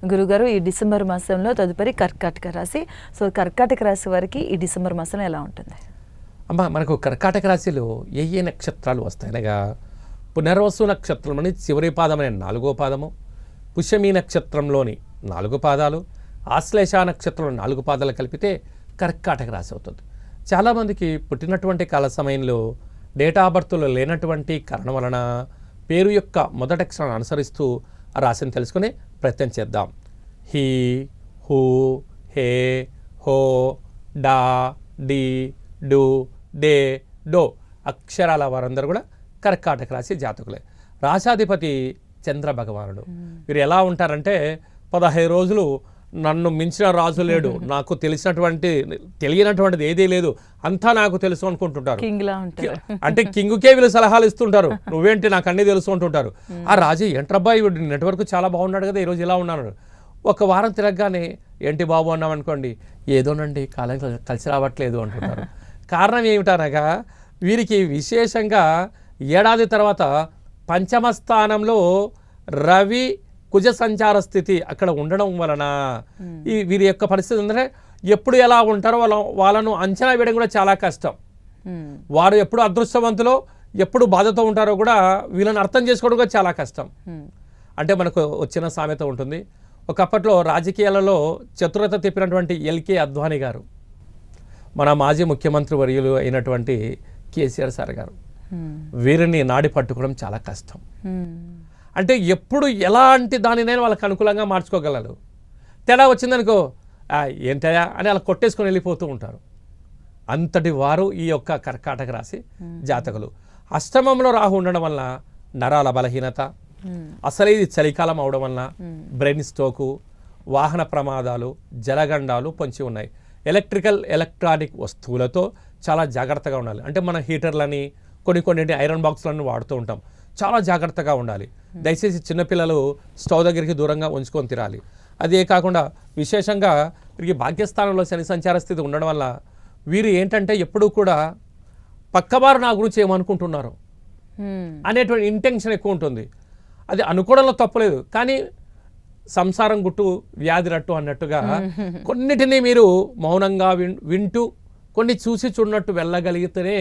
గురుగారు ఈ డిసెంబర్ మాసంలో తదుపరి కర్కాటక రాశి. సో కర్కాటక రాశి వారికి ఈ డిసెంబర్ మాసం ఎలా ఉంటుంది? అమ్మ మనకు కర్కాటక రాశిలో ఏ నక్షత్రాలు వస్తాయి అనగా పునర్వసు నక్షత్రం అని చివరి పాదమైన 4వ పాదము, పుష్యమీ నక్షత్రంలోని 4 పాదాలు, ఆశ్లేష నక్షత్రంలో 4 పాదాలు కలిపితే కర్కాటక రాశి అవుతుంది. చాలామందికి పుట్టినటువంటి కాల సమయంలో డేట్ ఆఫ్ బర్త్లో లేనటువంటి కారణం వలన పేరు యొక్క మొదటి అక్షరాన్ని అనుసరిస్తూ ఆ రాశిని తెలుసుకునే ప్రయత్నం చేద్దాం. హీ, హూ, హే, హో, డా, డి, డు, డే, డో అక్షరాల వారందరూ కూడా కర్కాటక రాశి జాతకులే. రాశాధిపతి చంద్ర భగవానుడు. వీరు ఎలా ఉంటారంటే 15 రోజులు నన్ను మించిన రాజు లేడు, నాకు తెలియనటువంటిది ఏదీ లేదు, అంతా నాకు తెలుసు అనుకుంటుంటారు. అంటే కింగుకే వీళ్ళు సలహాలు ఇస్తుంటారు, నువ్వేంటి నాకు అన్నీ తెలుసు అంటుంటారు. ఆ రాజు ఏంట్రబ్బాయి నెట్వర్క్ చాలా బాగున్నాడు కదా, ఈరోజు ఇలా ఉన్నాడు. ఒక వారం తిరగగానే ఏంటి బాబు అన్నాం అనుకోండి, ఏదోనండి కాలం కలిసి రావట్లేదు అంటుంటారు. కారణం ఏమిటనగా వీరికి విశేషంగా ఏడాది తర్వాత పంచమ స్థానంలో రవి కుజ సంచార స్థితి అక్కడ ఉండడం వలన వీరి యొక్క పరిస్థితి ఏంటంటే ఎప్పుడు ఎలా ఉంటారో వాళ్ళను అంచనా వేయడం కూడా చాలా కష్టం. వారు ఎప్పుడు అదృష్టవంతులో ఎప్పుడు బాధతో ఉంటారో కూడా వీళ్ళని అర్థం చేసుకోవడం కూడా చాలా కష్టం. అంటే మనకు వచ్చిన సామెత ఉంటుంది, ఒకప్పట్లో రాజకీయాలలో చతురత తిప్పినటువంటి ఎల్కే అద్వానీ గారు, మన మాజీ ముఖ్యమంత్రి వర్యులు అయినటువంటి కేసీఆర్ సార్ గారు, వీరిని నాడి పట్టుకోవడం చాలా కష్టం. అంటే ఎప్పుడు ఎలాంటి దానినైనా వాళ్ళకి అనుకూలంగా మార్చుకోగలరు. తేడా వచ్చిందనుకో ఏంటయా అని అలా కొట్టేసుకొని వెళ్ళిపోతూ ఉంటారు. అంతటి వారు ఈ యొక్క కర్కాటక రాశి జాతకులు. అష్టమంలో రాహు ఉండడం వల్ల నరాల బలహీనత, అసలు ఇది చలికాలం అవడం వలన బ్రెయిన్ స్ట్రోకు, వాహన ప్రమాదాలు, జలగండాలు పొంచి ఉన్నాయి. ఎలక్ట్రానిక్ వస్తువులతో చాలా జాగ్రత్తగా ఉండాలి. అంటే మన హీటర్లని కొన్ని ఐరన్ బాక్స్లను వాడుతూ ఉంటాం, చాలా జాగ్రత్తగా ఉండాలి. దయచేసి చిన్నపిల్లలు స్టవ్ దగ్గరికి దూరంగా ఉంచుకొని తినాలి. అదే కాకుండా విశేషంగా వీరికి భాగ్యస్థానంలో శని సంచార స్థితి ఉండడం వల్ల వీరు ఏంటంటే ఎప్పుడూ కూడా పక్కవారు నా గురించి ఏమనుకుంటున్నారు అనేటువంటి ఇంటెన్షన్ ఎక్కువ ఉంటుంది. అది అనుకోవడంలో తప్పలేదు, కానీ సంసారం గుట్టు వ్యాధి రట్టు అన్నట్టుగా కొన్నిటిని మీరు మౌనంగా వింటూ కొన్ని చూసి చూడనట్టు వెళ్ళగలిగితేనే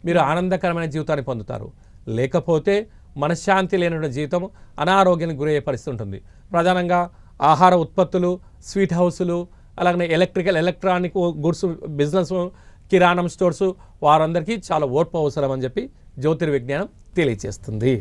మీరు ఆనందకరమైన జీవితాన్ని పొందుతారు. లేకపోతే మనశ్శాంతి లేనటువంటి జీవితం అనారోగ్యానికి గురయ్యే పరిస్థితి ఉంటుంది. ప్రధానంగా ఆహార ఉత్పత్తులు, స్వీట్ హౌసులు, అలాగే ఎలక్ట్రానిక్ గుడ్స్ బిజినెస్, కిరాణం స్టోర్సు వారందరికీ చాలా ఓర్పు అవసరం అని చెప్పి జ్యోతిర్విజ్ఞానం తెలియజేస్తుంది.